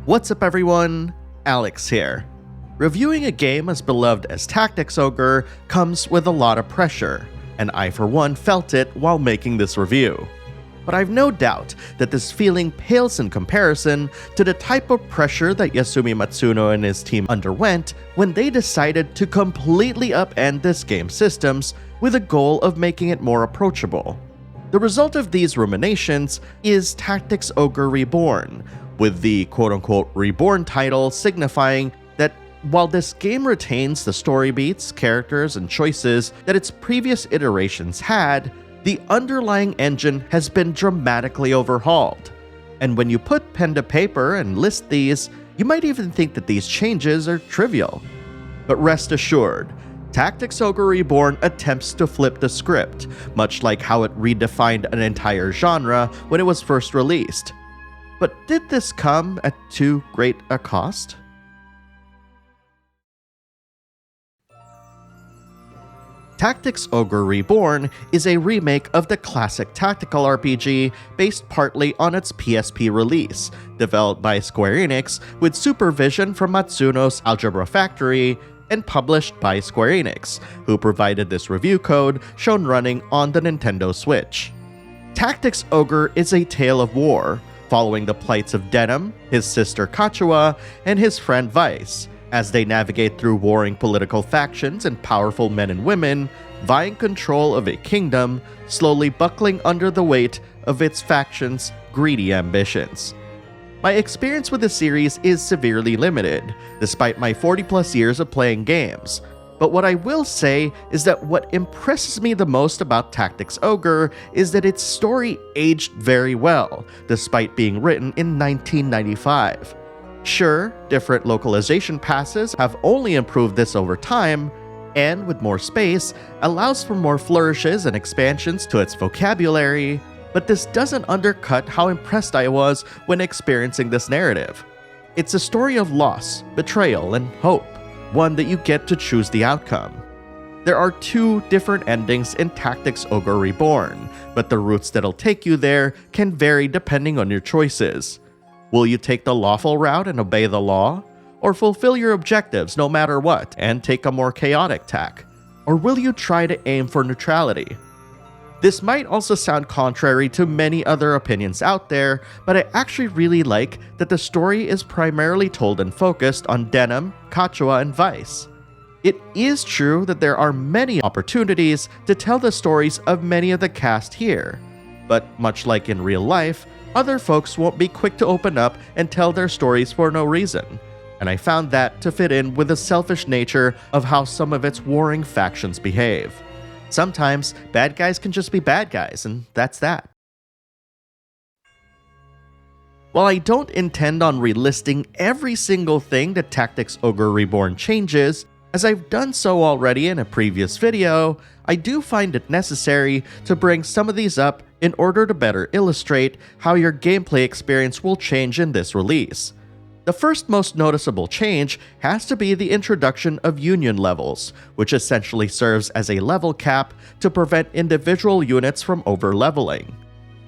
What's up everyone, Alex here. Reviewing a game as beloved as Tactics Ogre comes with a lot of pressure, and I for one felt it while making this review. But I've no doubt that this feeling pales in comparison to the type of pressure that Yasumi Matsuno and his team underwent when they decided to completely upend this game's systems with a goal of making it more approachable. The result of these ruminations is Tactics Ogre Reborn, with the quote-unquote Reborn title signifying that while this game retains the story beats, characters, and choices that its previous iterations had, the underlying engine has been dramatically overhauled. And when you put pen to paper and list these, you might even think that these changes are trivial. But rest assured, Tactics Ogre Reborn attempts to flip the script, much like how it redefined an entire genre when it was first released. But did this come at too great a cost? Tactics Ogre Reborn is a remake of the classic tactical RPG based partly on its PSP release, developed by Square Enix with supervision from Matsuno's Algebra Factory, and published by Square Enix, who provided this review code shown running on the Nintendo Switch. Tactics Ogre is a tale of war, following the plights of Denim, his sister Kachua, and his friend Vice, as they navigate through warring political factions and powerful men and women, vying control of a kingdom, slowly buckling under the weight of its factions' greedy ambitions. My experience with the series is severely limited, despite my 40+ years of playing games. But what I will say is that what impresses me the most about Tactics Ogre is that its story aged very well, despite being written in 1995. Sure, different localization passes have only improved this over time, and with more space, allows for more flourishes and expansions to its vocabulary, but this doesn't undercut how impressed I was when experiencing this narrative. It's a story of loss, betrayal, and hope, one that you get to choose the outcome. There are two different endings in Tactics Ogre Reborn, but the routes that'll take you there can vary depending on your choices. Will you take the lawful route and obey the law? Or fulfill your objectives no matter what and take a more chaotic tack? Or will you try to aim for neutrality? This might also sound contrary to many other opinions out there, but I actually really like that the story is primarily told and focused on Denim, Kachua, and Vice. It is true that there are many opportunities to tell the stories of many of the cast here, but much like in real life, other folks won't be quick to open up and tell their stories for no reason, and I found that to fit in with the selfish nature of how some of its warring factions behave. Sometimes, bad guys can just be bad guys, and that's that. While I don't intend on relisting every single thing that Tactics Ogre Reborn changes, as I've done so already in a previous video, I do find it necessary to bring some of these up in order to better illustrate how your gameplay experience will change in this release. The first most noticeable change has to be the introduction of union levels, which essentially serves as a level cap to prevent individual units from over-leveling.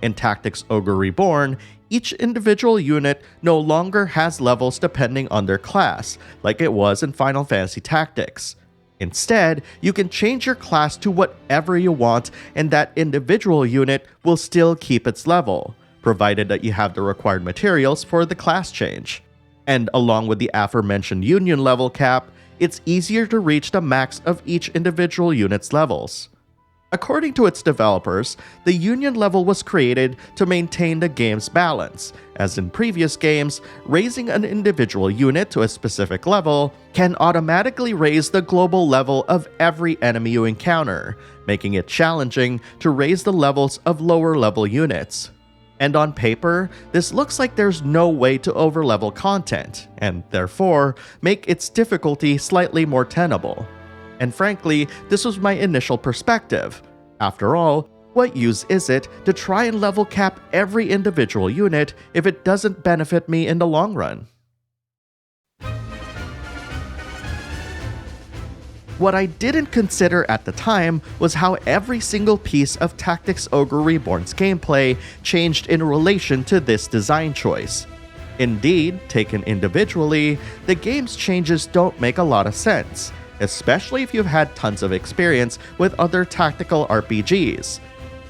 In Tactics Ogre Reborn, each individual unit no longer has levels depending on their class, like it was in Final Fantasy Tactics. Instead, you can change your class to whatever you want, and that individual unit will still keep its level, provided that you have the required materials for the class change. And along with the aforementioned union level cap, it's easier to reach the max of each individual unit's levels. According to its developers, the union level was created to maintain the game's balance, as in previous games, raising an individual unit to a specific level can automatically raise the global level of every enemy you encounter, making it challenging to raise the levels of lower level units. And on paper, this looks like there's no way to overlevel content, and therefore, make its difficulty slightly more tenable. And frankly, this was my initial perspective. After all, what use is it to try and level cap every individual unit if it doesn't benefit me in the long run? What I didn't consider at the time was how every single piece of Tactics Ogre Reborn's gameplay changed in relation to this design choice. Indeed, taken individually, the game's changes don't make a lot of sense, especially if you've had tons of experience with other tactical RPGs.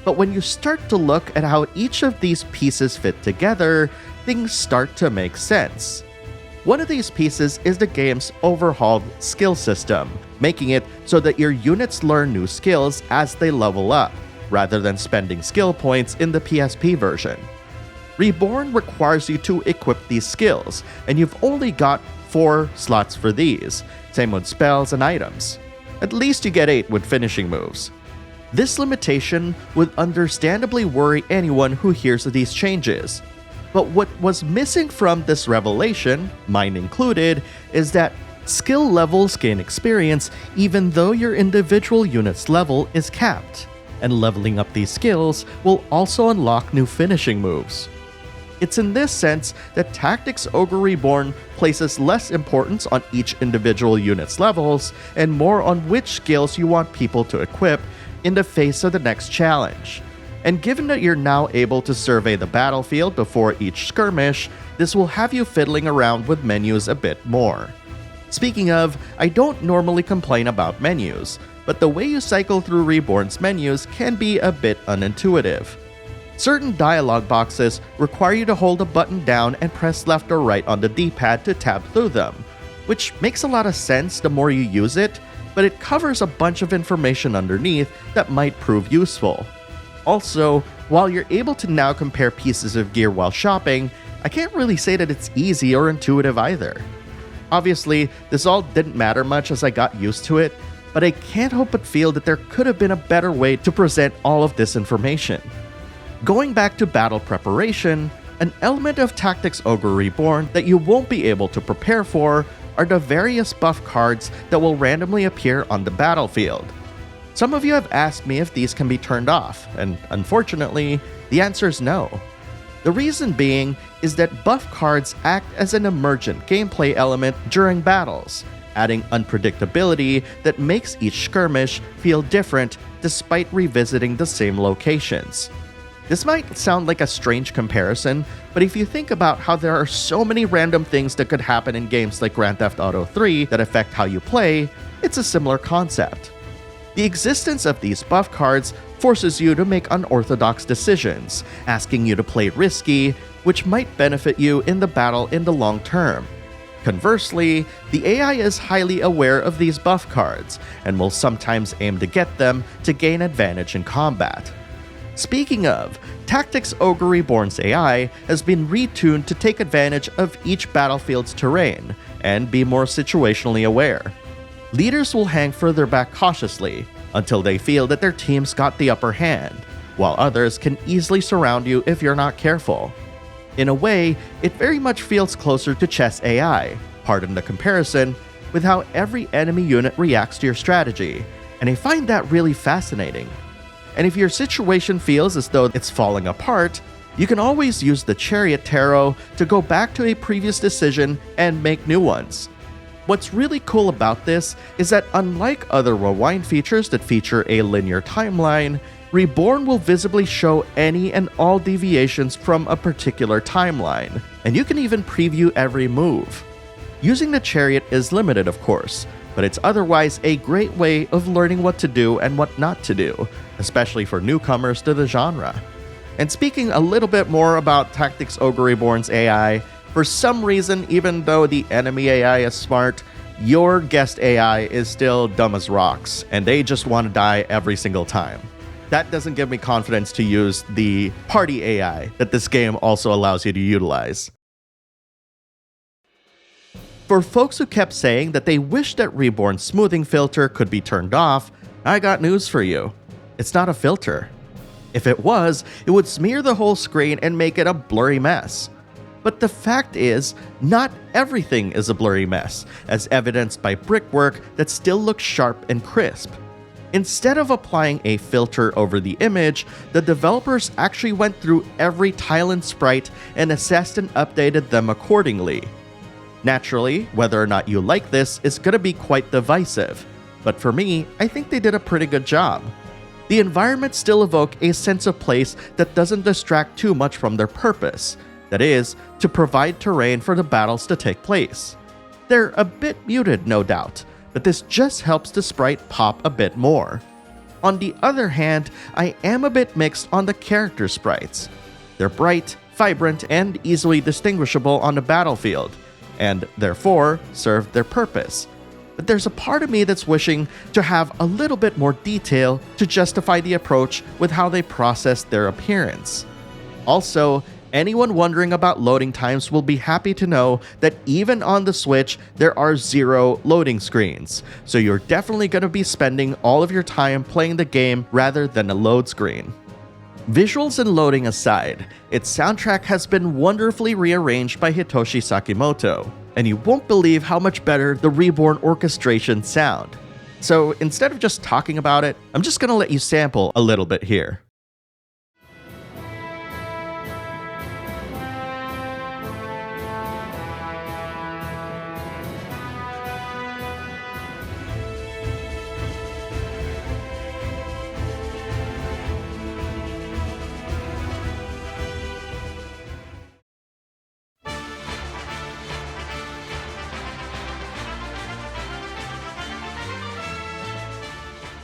But when you start to look at how each of these pieces fit together, things start to make sense. One of these pieces is the game's overhauled skill system, making it so that your units learn new skills as they level up, rather than spending skill points in the PSP version. Reborn requires you to equip these skills, and you've only got 4 slots for these, same with spells and items. At least you get 8 with finishing moves. This limitation would understandably worry anyone who hears of these changes. But what was missing from this revelation, mine included, is that skill levels gain experience even though your individual unit's level is capped, and leveling up these skills will also unlock new finishing moves. It's in this sense that Tactics Ogre Reborn places less importance on each individual unit's levels and more on which skills you want people to equip in the face of the next challenge. And given that you're now able to survey the battlefield before each skirmish, this will have you fiddling around with menus a bit more. Speaking of, I don't normally complain about menus, but the way you cycle through Reborn's menus can be a bit unintuitive. Certain dialogue boxes require you to hold a button down and press left or right on the D-pad to tab through them, which makes a lot of sense the more you use it, but it covers a bunch of information underneath that might prove useful. Also, while you're able to now compare pieces of gear while shopping, I can't really say that it's easy or intuitive either. Obviously, this all didn't matter much as I got used to it, but I can't help but feel that there could have been a better way to present all of this information. Going back to battle preparation, an element of Tactics Ogre Reborn that you won't be able to prepare for are the various buff cards that will randomly appear on the battlefield. Some of you have asked me if these can be turned off, and unfortunately, the answer is no. The reason being is that buff cards act as an emergent gameplay element during battles, adding unpredictability that makes each skirmish feel different despite revisiting the same locations. This might sound like a strange comparison, but if you think about how there are so many random things that could happen in games like Grand Theft Auto 3 that affect how you play, it's a similar concept. The existence of these buff cards forces you to make unorthodox decisions, asking you to play risky, which might benefit you in the battle in the long term. Conversely, the AI is highly aware of these buff cards, and will sometimes aim to get them to gain advantage in combat. Speaking of, Tactics Ogre Reborn's AI has been retuned to take advantage of each battlefield's terrain, and be more situationally aware. Leaders will hang further back cautiously, until they feel that their team's got the upper hand, while others can easily surround you if you're not careful. In a way, it very much feels closer to chess AI, pardon the comparison, with how every enemy unit reacts to your strategy, and I find that really fascinating. And if your situation feels as though it's falling apart, you can always use the Chariot Tarot to go back to a previous decision and make new ones. What's really cool about this is that unlike other rewind features that feature a linear timeline, Reborn will visibly show any and all deviations from a particular timeline, and you can even preview every move. Using the Chariot is limited, of course, but it's otherwise a great way of learning what to do and what not to do, especially for newcomers to the genre. And speaking a little bit more about Tactics Ogre Reborn's AI, for some reason, even though the enemy AI is smart, your guest AI is still dumb as rocks, and they just want to die every single time. That doesn't give me confidence to use the party AI that this game also allows you to utilize. For folks who kept saying that they wish that Reborn's smoothing filter could be turned off, I got news for you. It's not a filter. If it was, it would smear the whole screen and make it a blurry mess. But the fact is, not everything is a blurry mess, as evidenced by brickwork that still looks sharp and crisp. Instead of applying a filter over the image, the developers actually went through every tile and sprite and assessed and updated them accordingly. Naturally, whether or not you like this is going to be quite divisive, but for me, I think they did a pretty good job. The environments still evoke a sense of place that doesn't distract too much from their purpose, That is, to provide terrain for the battles to take place. They're a bit muted, no doubt, but this just helps the sprite pop a bit more. On the other hand, I am a bit mixed on the character sprites. They're bright, vibrant, and easily distinguishable on the battlefield, and therefore serve their purpose. But there's a part of me that's wishing to have a little bit more detail to justify the approach with how they process their appearance. Also, anyone wondering about loading times will be happy to know that even on the Switch, there are 0 loading screens, so you're definitely going to be spending all of your time playing the game rather than a load screen. Visuals and loading aside, its soundtrack has been wonderfully rearranged by Hitoshi Sakimoto, and you won't believe how much better the Reborn orchestrations sound. So instead of just talking about it, I'm just gonna let you sample a little bit here.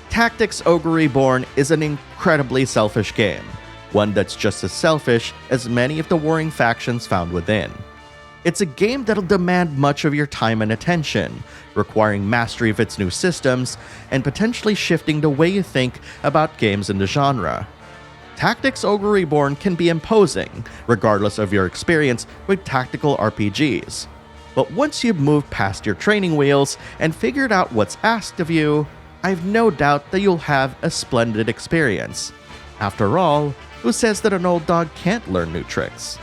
Tactics Ogre Reborn is an incredibly selfish game, one that's just as selfish as many of the warring factions found within. It's a game that'll demand much of your time and attention, requiring mastery of its new systems, and potentially shifting the way you think about games in the genre. Tactics Ogre Reborn can be imposing, regardless of your experience with tactical RPGs. But once you've moved past your training wheels and figured out what's asked of you, I've no doubt that you'll have a splendid experience. After all, who says that an old dog can't learn new tricks?